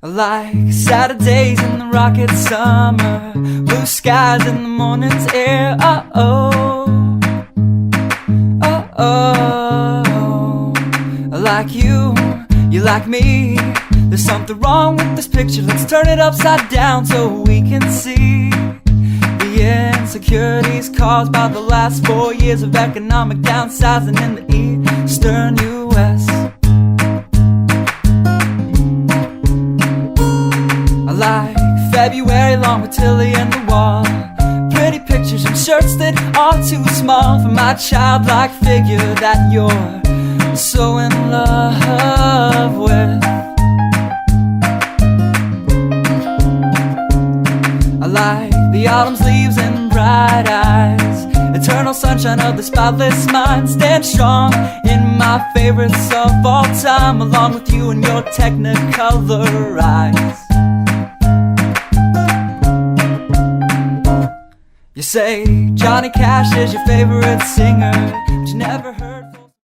Like Saturdays in the rocket summer, blue skies in the morning's air. Oh, like you like me. There's something wrong with this picture. Let's turn it upside down so we can see the insecurities caused by the last 4 years of economic downsizing in the eastern U.S. I like February long with Tilly and the wall, pretty pictures and shirts that are too small for my childlike figure that you're so in love with. I like the autumn's leaves and bright eyes, eternal sunshine of the spotless mind. Stand strong in my favorites of all time, along with you and your technicolor eyes. You say Johnny Cash is your favorite singer, but you never heard